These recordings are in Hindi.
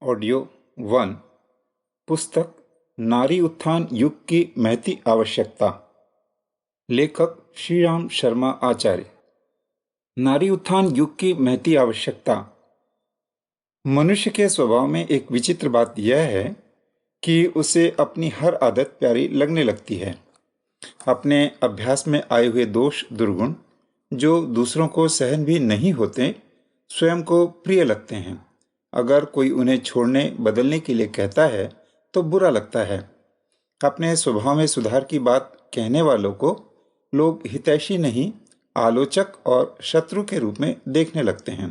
ऑडियो 1। पुस्तक नारी उत्थान युग की महती आवश्यकता। लेखक श्री राम शर्मा आचार्य। नारी उत्थान युग की महती आवश्यकता। मनुष्य के स्वभाव में एक विचित्र बात यह है कि उसे अपनी हर आदत प्यारी लगने लगती है। अपने अभ्यास में आए हुए दोष दुर्गुण जो दूसरों को सहन भी नहीं होते, स्वयं को प्रिय लगते हैं। अगर कोई उन्हें छोड़ने बदलने के लिए कहता है तो बुरा लगता है। अपने स्वभाव में सुधार की बात कहने वालों को लोग हितैषी नहीं, आलोचक और शत्रु के रूप में देखने लगते हैं।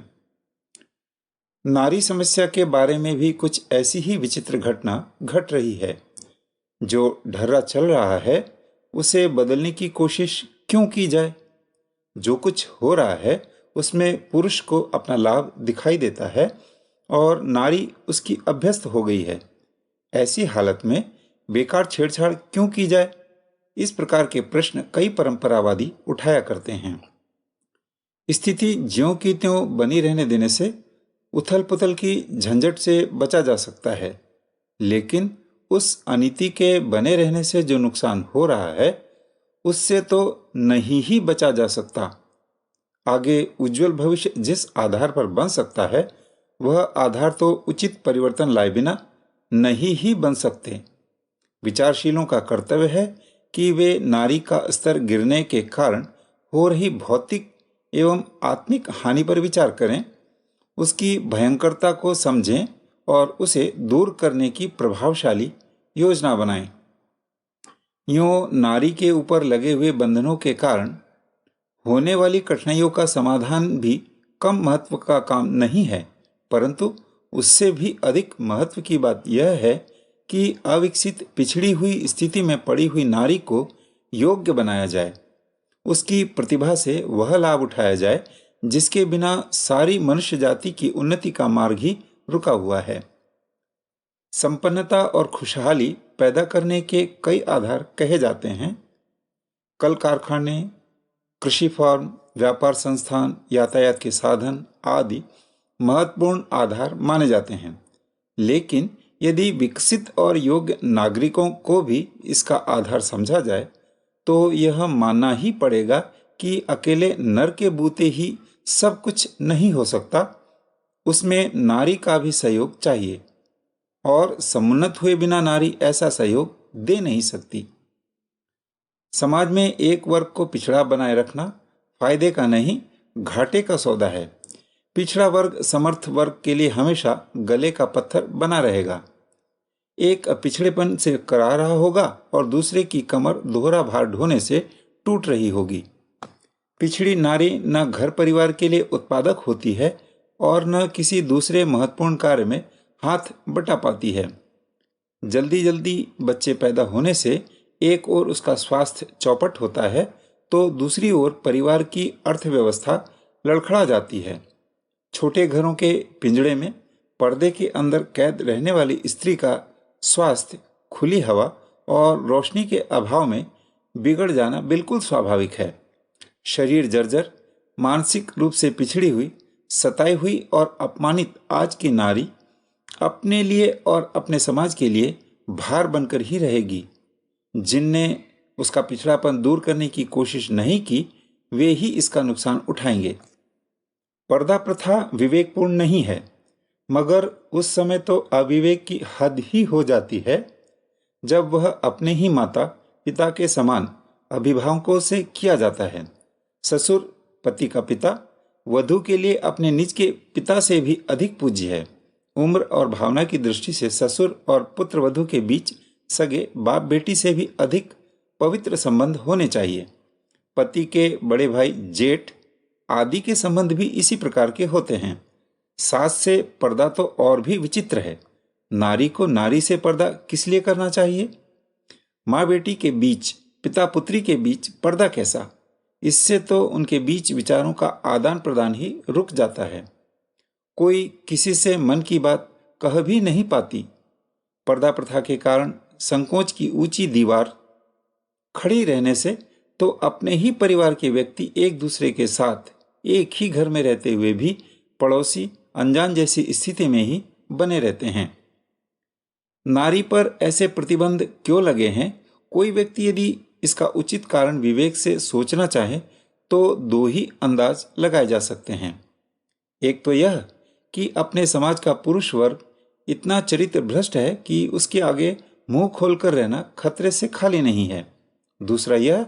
नारी समस्या के बारे में भी कुछ ऐसी ही विचित्र घटना घट रही है। जो ढर्रा चल रहा है उसे बदलने की कोशिश क्यों की जाए? जो कुछ हो रहा है उसमें पुरुष को अपना लाभ दिखाई देता है और नारी उसकी अभ्यस्त हो गई है। ऐसी हालत में बेकार छेड़छाड़ क्यों की जाए? इस प्रकार के प्रश्न कई परंपरावादी उठाया करते हैं। स्थिति ज्यों की त्यों बनी रहने देने से उथल पुथल की झंझट से बचा जा सकता है, लेकिन उस अनीति के बने रहने से जो नुकसान हो रहा है उससे तो नहीं ही बचा जा सकता। आगे उज्जवल भविष्य जिस आधार पर बन सकता है वह आधार तो उचित परिवर्तन लाए बिना नहीं ही बन सकते। विचारशीलों का कर्तव्य है कि वे नारी का स्तर गिरने के कारण हो रही भौतिक एवं आत्मिक हानि पर विचार करें, उसकी भयंकरता को समझें और उसे दूर करने की प्रभावशाली योजना बनाएं। यूं नारी के ऊपर लगे हुए बंधनों के कारण होने वाली कठिनाइयों का समाधान भी कम महत्व का काम नहीं है, परंतु उससे भी अधिक महत्व की बात यह है कि अविकसित पिछड़ी हुई स्थिति में पड़ी हुई नारी को योग्य बनाया जाए। उसकी प्रतिभा से वह लाभ उठाया जाए जिसके बिना सारी मनुष्य जाति की उन्नति का मार्ग ही रुका हुआ है। संपन्नता और खुशहाली पैदा करने के कई आधार कहे जाते हैं। कल कारखाने, कृषि फार्म, व्यापार संस्थान, यातायात के साधन आदि महत्वपूर्ण आधार माने जाते हैं, लेकिन यदि विकसित और योग्य नागरिकों को भी इसका आधार समझा जाए तो यह मानना ही पड़ेगा कि अकेले नर के बूते ही सब कुछ नहीं हो सकता। उसमें नारी का भी सहयोग चाहिए और समुन्नत हुए बिना नारी ऐसा सहयोग दे नहीं सकती। समाज में एक वर्ग को पिछड़ा बनाए रखना फायदे का नहीं, घाटे का सौदा है। पिछड़ा वर्ग समर्थ वर्ग के लिए हमेशा गले का पत्थर बना रहेगा। एक पिछड़ेपन से करा रहा होगा और दूसरे की कमर दोहरा भार ढोने से टूट रही होगी। पिछड़ी नारी न घर परिवार के लिए उत्पादक होती है और न किसी दूसरे महत्वपूर्ण कार्य में हाथ बटा पाती है। जल्दी जल्दी बच्चे पैदा होने से एक ओर उसका स्वास्थ्य चौपट होता है तो दूसरी ओर परिवार की अर्थव्यवस्था लड़खड़ा जाती है। छोटे घरों के पिंजड़े में पर्दे के अंदर कैद रहने वाली स्त्री का स्वास्थ्य खुली हवा और रोशनी के अभाव में बिगड़ जाना बिल्कुल स्वाभाविक है। शरीर जर्जर, मानसिक रूप से पिछड़ी हुई, सताई हुई और अपमानित आज की नारी अपने लिए और अपने समाज के लिए भार बनकर ही रहेगी। जिनने उसका पिछड़ापन दूर करने की कोशिश नहीं की वे ही इसका नुकसान उठाएंगे। पर्दा प्रथा विवेकपूर्ण नहीं है, मगर उस समय तो अविवेक की हद ही हो जाती है जब वह अपने ही माता पिता के समान अभिभावकों से किया जाता है। ससुर पति का पिता वधू के लिए अपने निज के पिता से भी अधिक पूज्य है। उम्र और भावना की दृष्टि से ससुर और पुत्र वधू के बीच सगे बाप बेटी से भी अधिक पवित्र संबंध होने चाहिए। पति के बड़े भाई, जेठ आदि के संबंध भी इसी प्रकार के होते हैं। सास से पर्दा तो और भी विचित्र है। नारी को नारी से पर्दा किस लिए करना चाहिए? माँ बेटी के बीच, पिता पुत्री के बीच पर्दा कैसा? इससे तो उनके बीच विचारों का आदान प्रदान ही रुक जाता है। कोई किसी से मन की बात कह भी नहीं पाती। पर्दा प्रथा के कारण संकोच की ऊंची दीवार खड़ी रहने से तो अपने ही परिवार के व्यक्ति एक दूसरे के साथ एक ही घर में रहते हुए भी पड़ोसी, अनजान जैसी स्थिति में ही बने रहते हैं। नारी पर ऐसे प्रतिबंध क्यों लगे हैं? कोई व्यक्ति यदि इसका उचित कारण विवेक से सोचना चाहे तो दो ही अंदाज लगाए जा सकते हैं। एक तो यह कि अपने समाज का पुरुष वर्ग इतना चरित्र भ्रष्ट है कि उसके आगे मुंह खोलकर रहना खतरे से खाली नहीं है। दूसरा यह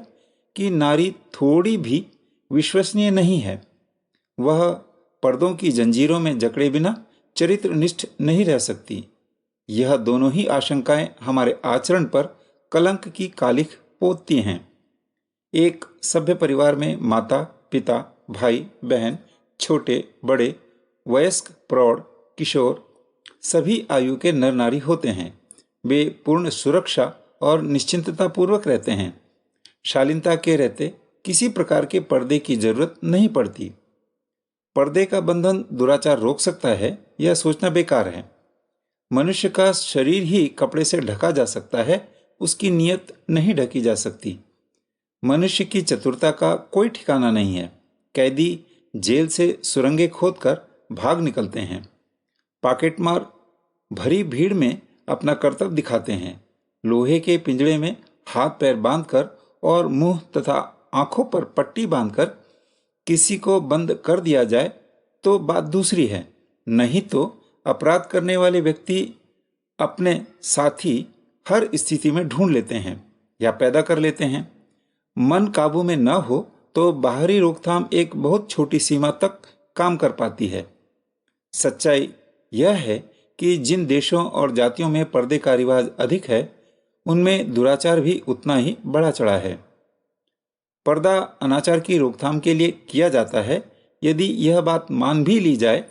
कि नारी थोड़ी भी विश्वसनीय नहीं है। वह पर्दों की जंजीरों में जकड़े बिना चरित्रनिष्ठ नहीं रह सकती। यह दोनों ही आशंकाएं हमारे आचरण पर कलंक की कालिख पोतती हैं। एक सभ्य परिवार में माता, पिता, भाई, बहन, छोटे, बड़े, वयस्क, प्रौढ़, किशोर सभी आयु के नर नारी होते हैं। वे पूर्ण सुरक्षा और निश्चिंतता पूर्वक रहते हैं। शालीनता के रहते किसी प्रकार के पर्दे की जरूरत नहीं पड़ती। पर्दे का बंधन दुराचार रोक सकता है, यह सोचना बेकार है। मनुष्य का शरीर ही कपड़े से ढका जा सकता है, उसकी नीयत नहीं ढकी जा सकती। मनुष्य की चतुरता का कोई ठिकाना नहीं है। कैदी जेल से सुरंगें खोदकर भाग निकलते हैं। पॉकेटमार भरी भीड़ में अपना कर्तव्य दिखाते हैं। लोहे के पिंजड़े में हाथ पैर बांधकर और मुंह तथा आंखों पर पट्टी बांधकर किसी को बंद कर दिया जाए तो बात दूसरी है, नहीं तो अपराध करने वाले व्यक्ति अपने साथी हर स्थिति में ढूंढ लेते हैं या पैदा कर लेते हैं। मन काबू में न हो तो बाहरी रोकथाम एक बहुत छोटी सीमा तक काम कर पाती है। सच्चाई यह है कि जिन देशों और जातियों में पर्दे का रिवाज अधिक है, उनमें दुराचार भी उतना ही बढ़ा चढ़ा है। पर्दा अनाचार की रोकथाम के लिए किया जाता है। यदि यह बात मान भी ली जाए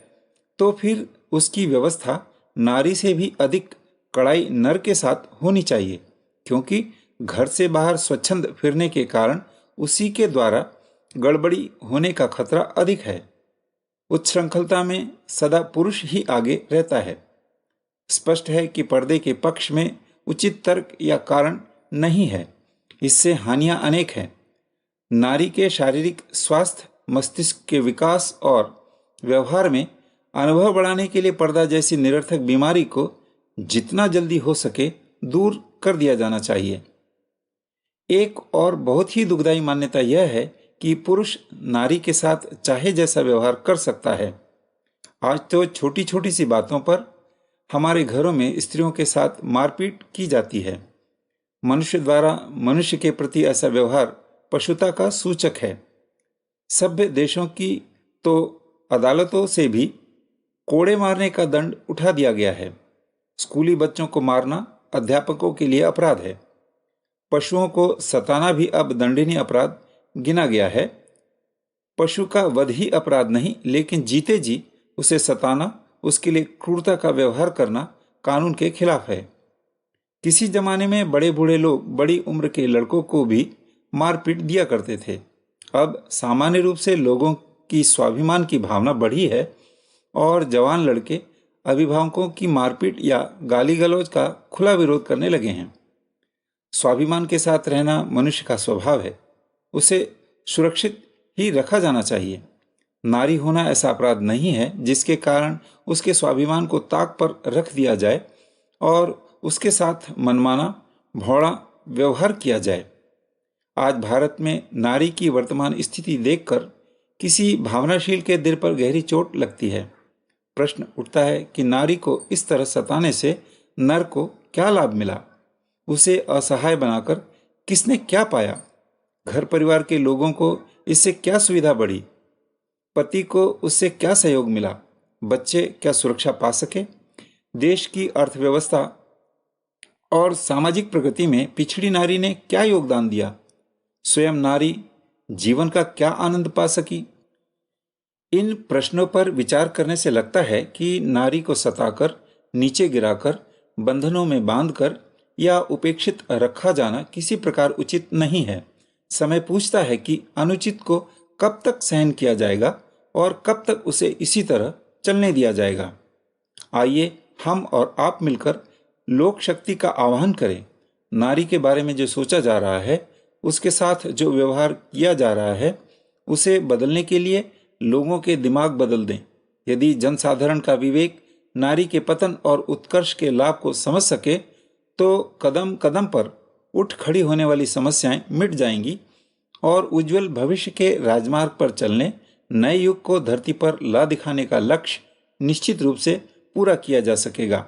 तो फिर उसकी व्यवस्था नारी से भी अधिक कड़ाई नर के साथ होनी चाहिए, क्योंकि घर से बाहर स्वच्छंद फिरने के कारण उसी के द्वारा गड़बड़ी होने का खतरा अधिक है। उच्छृंखलता में सदा पुरुष ही आगे रहता है। स्पष्ट है कि पर्दे के पक्ष में उचित तर्क या कारण नहीं है। इससे हानियां अनेक हैं। नारी के शारीरिक स्वास्थ्य, मस्तिष्क के विकास और व्यवहार में अनुभव बढ़ाने के लिए पर्दा जैसी निरर्थक बीमारी को जितना जल्दी हो सके दूर कर दिया जाना चाहिए। एक और बहुत ही दुखदायी मान्यता यह है कि पुरुष नारी के साथ चाहे जैसा व्यवहार कर सकता है। आज तो छोटी छोटी सी बातों पर हमारे घरों में स्त्रियों के साथ मारपीट की जाती है। मनुष्य द्वारा मनुष्य के प्रति ऐसा व्यवहार पशुता का सूचक है। सभ्य देशों की तो अदालतों से भी कोड़े मारने का दंड उठा दिया गया है। स्कूली बच्चों को मारना अध्यापकों के लिए अपराध है। पशुओं को सताना भी अब दंडनीय अपराध गिना गया है। पशु का वध ही अपराध नहीं, लेकिन जीते जी उसे सताना, उसके लिए क्रूरता का व्यवहार करना कानून के खिलाफ है। किसी जमाने में बड़े बूढ़े लोग बड़ी उम्र के लड़कों को भी मारपीट दिया करते थे। अब सामान्य रूप से लोगों की स्वाभिमान की भावना बढ़ी है और जवान लड़के अभिभावकों की मारपीट या गाली गलौज का खुला विरोध करने लगे हैं। स्वाभिमान के साथ रहना मनुष्य का स्वभाव है। उसे सुरक्षित ही रखा जाना चाहिए। नारी होना ऐसा अपराध नहीं है जिसके कारण उसके स्वाभिमान को ताक पर रख दिया जाए और उसके साथ मनमाना भौड़ा व्यवहार किया जाए। आज भारत में नारी की वर्तमान स्थिति देखकर किसी भावनाशील के दिल पर गहरी चोट लगती है। प्रश्न उठता है कि नारी को इस तरह सताने से नर को क्या लाभ मिला? उसे असहाय बनाकर किसने क्या पाया? घर परिवार के लोगों को इससे क्या सुविधा बढ़ी? पति को उससे क्या सहयोग मिला? बच्चे क्या सुरक्षा पा सके? देश की अर्थव्यवस्था और सामाजिक प्रगति में पिछड़ी नारी ने क्या योगदान दिया? स्वयं नारी जीवन का क्या आनंद पा सकी? इन प्रश्नों पर विचार करने से लगता है कि नारी को सताकर, नीचे गिराकर, बंधनों में बांधकर या उपेक्षित रखा जाना किसी प्रकार उचित नहीं है। समय पूछता है कि अनुचित को कब तक सहन किया जाएगा और कब तक उसे इसी तरह चलने दिया जाएगा। आइए हम और आप मिलकर लोक शक्ति का आह्वान करें। नारी के बारे में जो सोचा जा रहा है, उसके साथ जो व्यवहार किया जा रहा है, उसे बदलने के लिए लोगों के दिमाग बदल दें। यदि जनसाधारण का विवेक नारी के पतन और उत्कर्ष के लाभ को समझ सके तो कदम कदम पर उठ खड़ी होने वाली समस्याएं मिट जाएंगी और उज्जवल भविष्य के राजमार्ग पर चलने, नए युग को धरती पर ला दिखाने का लक्ष्य निश्चित रूप से पूरा किया जा सकेगा।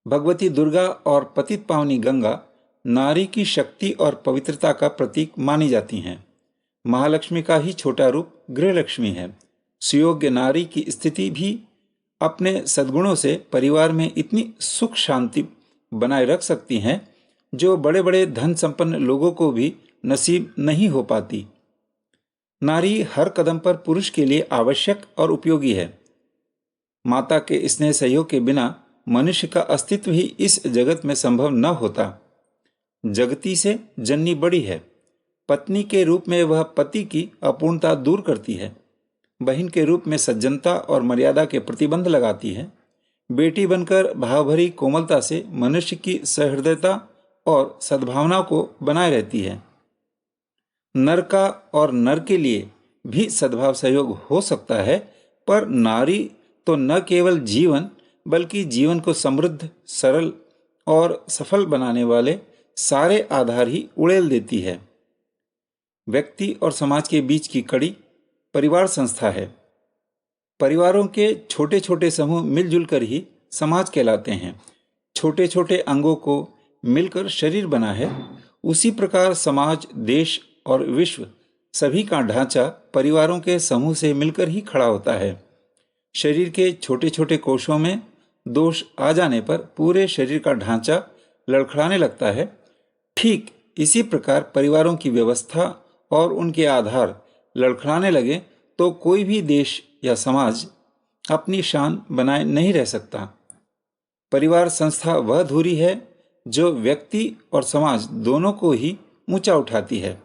भगवती दुर्गा और पतित पावनी गंगा नारी की शक्ति और पवित्रता का प्रतीक मानी जाती हैं। महालक्ष्मी का ही छोटा रूप गृहलक्ष्मी है। सुयोग्य नारी की स्थिति भी अपने सद्गुणों से परिवार में इतनी सुख शांति बनाए रख सकती हैं जो बड़े बड़े धन संपन्न लोगों को भी नसीब नहीं हो पाती। नारी हर कदम पर पुरुष के लिए आवश्यक और उपयोगी है। माता के स्नेह सहयोग के बिना मनुष्य का अस्तित्व ही इस जगत में संभव न होता। जगती से जननी बड़ी है। पत्नी के रूप में वह पति की अपूर्णता दूर करती है। बहन के रूप में सज्जनता और मर्यादा के प्रतिबंध लगाती है। बेटी बनकर भावभरी कोमलता से मनुष्य की सहृदयता और सद्भावना को बनाए रहती है। नर का और नर के लिए भी सद्भाव सहयोग हो सकता है, पर नारी तो न केवल जीवन बल्कि जीवन को समृद्ध, सरल और सफल बनाने वाले सारे आधार ही उड़ेल देती है। व्यक्ति और समाज के बीच की कड़ी परिवार संस्था है। परिवारों के छोटे छोटे समूह मिलजुल कर ही समाज कहलाते हैं। छोटे छोटे अंगों को मिलकर शरीर बना है। उसी प्रकार समाज, देश और विश्व सभी का ढांचा परिवारों के समूह से मिलकर ही खड़ा होता है। शरीर के छोटे छोटे कोशों में दोष आ जाने पर पूरे शरीर का ढांचा लड़खड़ाने लगता है। ठीक इसी प्रकार परिवारों की व्यवस्था और उनके आधार लड़खड़ाने लगे तो कोई भी देश या समाज अपनी शान बनाए नहीं रह सकता। परिवार संस्था वह धुरी है जो व्यक्ति और समाज दोनों को ही ऊंचा उठाती है।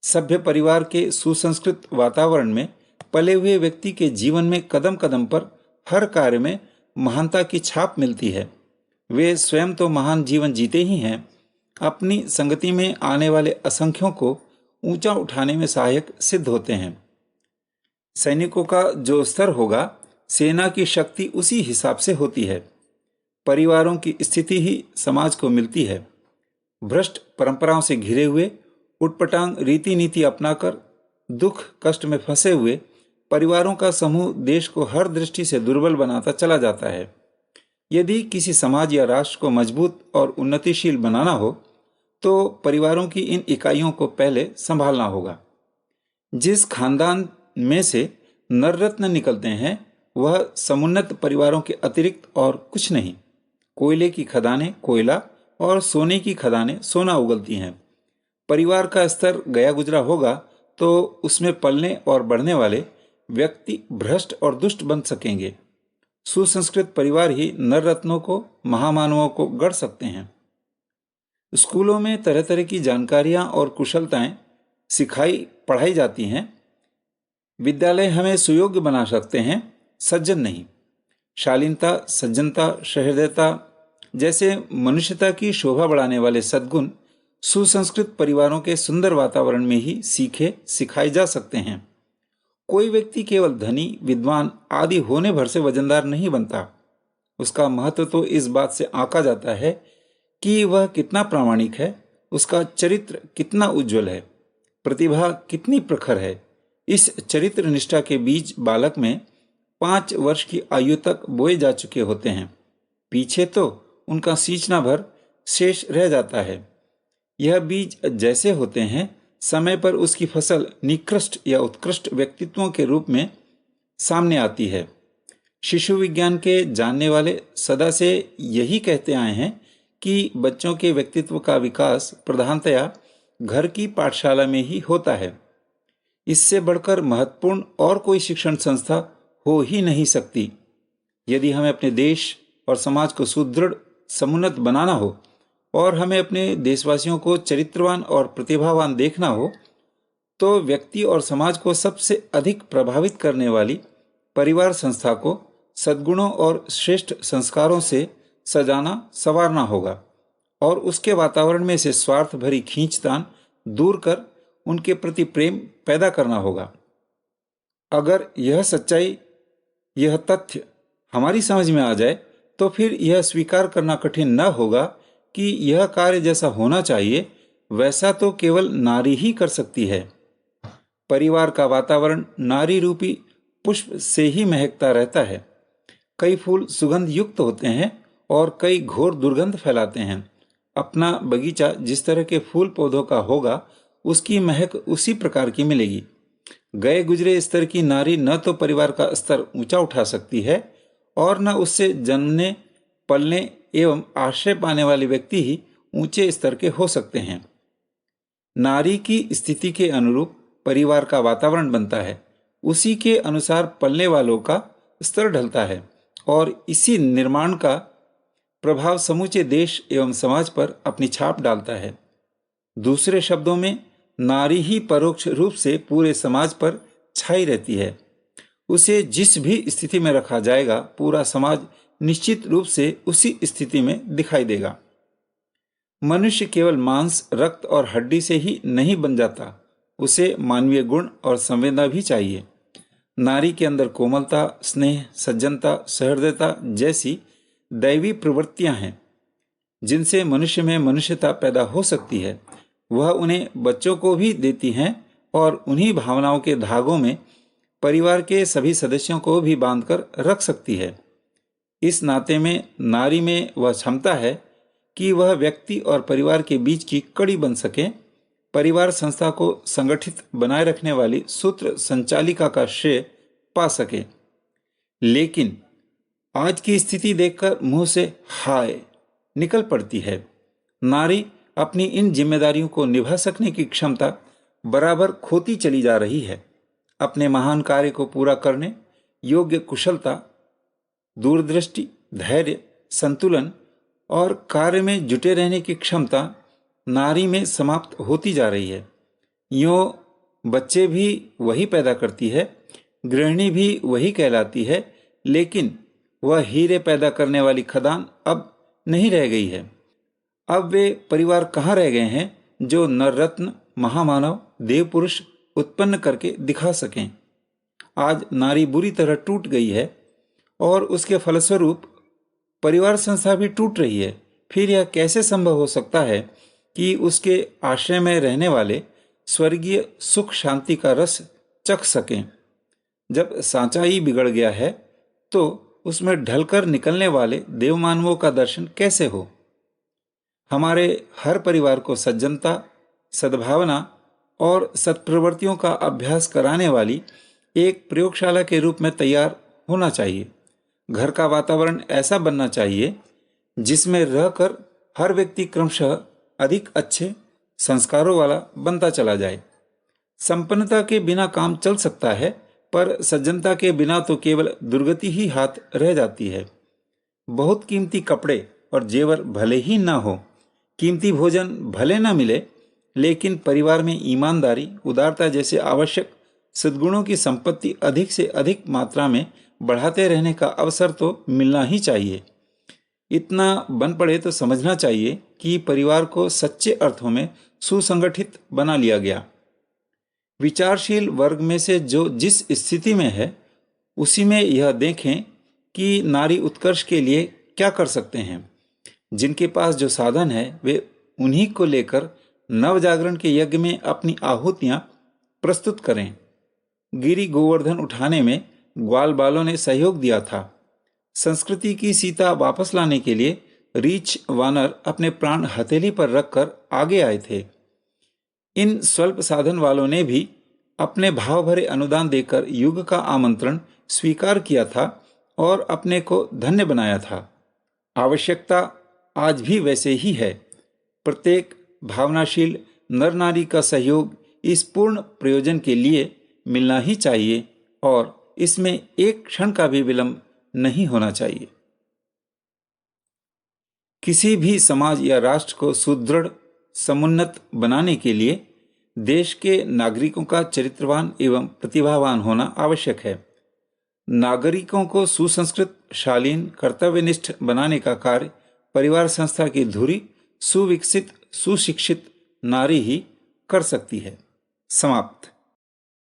सभ्य परिवार के सुसंस्कृत वातावरण में पले हुए व्यक्ति के जीवन में कदम कदम पर हर कार्य में महानता की छाप मिलती है। वे स्वयं तो महान जीवन जीते ही हैं, अपनी संगति में आने वाले असंख्यों को ऊंचा उठाने में सहायक सिद्ध होते हैं। सैनिकों का जो स्तर होगा, सेना की शक्ति उसी हिसाब से होती है। परिवारों की स्थिति ही समाज को मिलती है। भ्रष्ट परंपराओं से घिरे हुए, उटपटांग रीति नीति अपनाकर दुख कष्ट में फंसे हुए परिवारों का समूह देश को हर दृष्टि से दुर्बल बनाता चला जाता है। यदि किसी समाज या राष्ट्र को मजबूत और उन्नतिशील बनाना हो तो परिवारों की इन इकाइयों को पहले संभालना होगा। जिस खानदान में से नर रत्न निकलते हैं वह समुन्नत परिवारों के अतिरिक्त और कुछ नहीं। कोयले की खदानें कोयला और सोने की खदानें सोना उगलती हैं। परिवार का स्तर गया गुजरा होगा तो उसमें पलने और बढ़ने वाले व्यक्ति भ्रष्ट और दुष्ट बन सकेंगे। सुसंस्कृत परिवार ही नर रत्नों को, महामानवों को गढ़ सकते हैं। स्कूलों में तरह तरह की जानकारियां और कुशलताएं पढ़ाई जाती हैं। विद्यालय हमें सुयोग्य बना सकते हैं, सज्जन नहीं। शालीनता, सज्जनता, सहृदयता जैसे मनुष्यता की शोभा बढ़ाने वाले सद्गुण सुसंस्कृत परिवारों के सुंदर वातावरण में ही सिखाए जा सकते हैं। कोई व्यक्ति केवल धनी, विद्वान आदि होने भर से वजनदार नहीं बनता। उसका महत्व तो इस बात से आंका जाता है कि वह कितना प्रामाणिक है, उसका चरित्र कितना उज्जवल है, प्रतिभा कितनी प्रखर है। इस चरित्र निष्ठा के बीज बालक में 5 वर्ष की आयु तक बोए जा चुके होते हैं। पीछे तो उनका सींचना भर शेष रह जाता है। यह बीज जैसे होते हैं, समय पर उसकी फसल निकृष्ट या उत्कृष्ट व्यक्तित्वों के रूप में सामने आती है। शिशु विज्ञान के जानने वाले सदा से यही कहते आए हैं कि बच्चों के व्यक्तित्व का विकास प्रधानतया घर की पाठशाला में ही होता है। इससे बढ़कर महत्वपूर्ण और कोई शिक्षण संस्था हो ही नहीं सकती। यदि हमें अपने देश और समाज को सुदृढ़, समुन्नत बनाना हो और हमें अपने देशवासियों को चरित्रवान और प्रतिभावान देखना हो तो व्यक्ति और समाज को सबसे अधिक प्रभावित करने वाली परिवार संस्था को सद्गुणों और श्रेष्ठ संस्कारों से सजाना संवारना होगा और उसके वातावरण में से स्वार्थ भरी खींचतान दूर कर उनके प्रति प्रेम पैदा करना होगा। अगर यह सच्चाई, यह तथ्य हमारी समझ में आ जाए तो फिर यह स्वीकार करना कठिन न होगा कि यह कार्य जैसा होना चाहिए वैसा तो केवल नारी ही कर सकती है। परिवार का वातावरण नारी रूपी पुष्प से ही महकता रहता है। कई फूल सुगंध युक्त होते हैं और कई घोर दुर्गंध फैलाते हैं। अपना बगीचा जिस तरह के फूल पौधों का होगा उसकी महक उसी प्रकार की मिलेगी। गए गुजरे स्तर की नारी न तो परिवार का स्तर ऊंचा उठा सकती है और न उससे जन्मने पलने एवं आश्रय पाने वाले व्यक्ति ही ऊंचे स्तर के हो सकते हैं। नारी की स्थिति के अनुरूप परिवार का वातावरण बनता है, उसी के अनुसार पलने वालों का स्तर ढलता है और इसी निर्माण का प्रभाव समूचे देश एवं समाज पर अपनी छाप डालता है। दूसरे शब्दों में नारी ही परोक्ष रूप से पूरे समाज पर छाई रहती है। उसे जिस भी स्थिति में रखा जाएगा पूरा समाज निश्चित रूप से उसी स्थिति में दिखाई देगा। मनुष्य केवल मांस रक्त और हड्डी से ही नहीं बन जाता, उसे मानवीय गुण और संवेदना भी चाहिए। नारी के अंदर कोमलता, स्नेह, सज्जनता, सहृदयता जैसी दैवी प्रवृत्तियां हैं जिनसे मनुष्य में मनुष्यता पैदा हो सकती है। वह उन्हें बच्चों को भी देती हैं और उन्हीं भावनाओं के धागों में परिवार के सभी सदस्यों को भी बांधकर रख सकती है। इस नाते में नारी में वह क्षमता है कि वह व्यक्ति और परिवार के बीच की कड़ी बन सके, परिवार संस्था को संगठित बनाए रखने वाली सूत्र संचालिका का श्रेय पा सके। लेकिन आज की स्थिति देखकर मुंह से हाय निकल पड़ती है। नारी अपनी इन जिम्मेदारियों को निभा सकने की क्षमता बराबर खोती चली जा रही है। अपने महान कार्य को पूरा करने योग्य कुशलता, दूरदृष्टि, धैर्य, संतुलन और कार्य में जुटे रहने की क्षमता नारी में समाप्त होती जा रही है। यूँ बच्चे भी वही पैदा करती है, गृहिणी भी वही कहलाती है, लेकिन वह हीरे पैदा करने वाली खदान अब नहीं रह गई है। अब वे परिवार कहाँ रह गए हैं जो नर रत्न, महामानव, देव पुरुष उत्पन्न करके दिखा सकें। आज नारी बुरी तरह टूट गई है और उसके फलस्वरूप परिवार संस्था भी टूट रही है। फिर यह कैसे संभव हो सकता है कि उसके आश्रय में रहने वाले स्वर्गीय सुख शांति का रस चख सकें। जब सांचा ही बिगड़ गया है तो उसमें ढलकर निकलने वाले देवमानवों का दर्शन कैसे हो। हमारे हर परिवार को सज्जनता, सद्भावना और सत्प्रवृत्तियों का अभ्यास कराने वाली एक प्रयोगशाला के रूप में तैयार होना चाहिए। घर का वातावरण ऐसा बनना चाहिए जिसमें रहकर हर व्यक्ति क्रमशः अधिक अच्छे संस्कारों वाला बनता चला जाए। संपन्नता के बिना काम चल सकता है, पर सज्जनता के बिना तो केवल दुर्गति ही हाथ रह जाती है। बहुत कीमती कपड़े और जेवर भले ही ना हो, कीमती भोजन भले ना मिले, लेकिन परिवार में ईमानदारी, उदारता जैसे आवश्यक सद्गुणों की संपत्ति अधिक से अधिक मात्रा में बढ़ाते रहने का अवसर तो मिलना ही चाहिए। इतना बन पड़े तो समझना चाहिए कि परिवार को सच्चे अर्थों में सुसंगठित बना लिया गया। विचारशील वर्ग में से जो जिस स्थिति में है उसी में यह देखें कि नारी उत्कर्ष के लिए क्या कर सकते हैं। जिनके पास जो साधन है वे उन्हीं को लेकर नवजागरण के यज्ञ में अपनी आहुतियां प्रस्तुत करें। गिरी गोवर्धन उठाने में ग्वाल बालों ने सहयोग दिया था। संस्कृति की सीता वापस लाने के लिए रीछ वानर अपने प्राण हथेली पर रखकर आगे आए थे। इन स्वल्प साधन वालों ने भी अपने भाव भरे अनुदान देकर युग का आमंत्रण स्वीकार किया था और अपने को धन्य बनाया था। आवश्यकता आज भी वैसे ही है। प्रत्येक भावनाशील नर नारी का सहयोग इस पूर्ण प्रयोजन के लिए मिलना ही चाहिए और इसमें एक क्षण का भी विलंब नहीं होना चाहिए। किसी भी समाज या राष्ट्र को सुदृढ़, समुन्नत बनाने के लिए देश के नागरिकों का चरित्रवान एवं प्रतिभावान होना आवश्यक है। नागरिकों को सुसंस्कृत, शालीन, कर्तव्यनिष्ठ बनाने का कार्य परिवार संस्था की धुरी सुविकसित, सुशिक्षित नारी ही कर सकती है। समाप्त।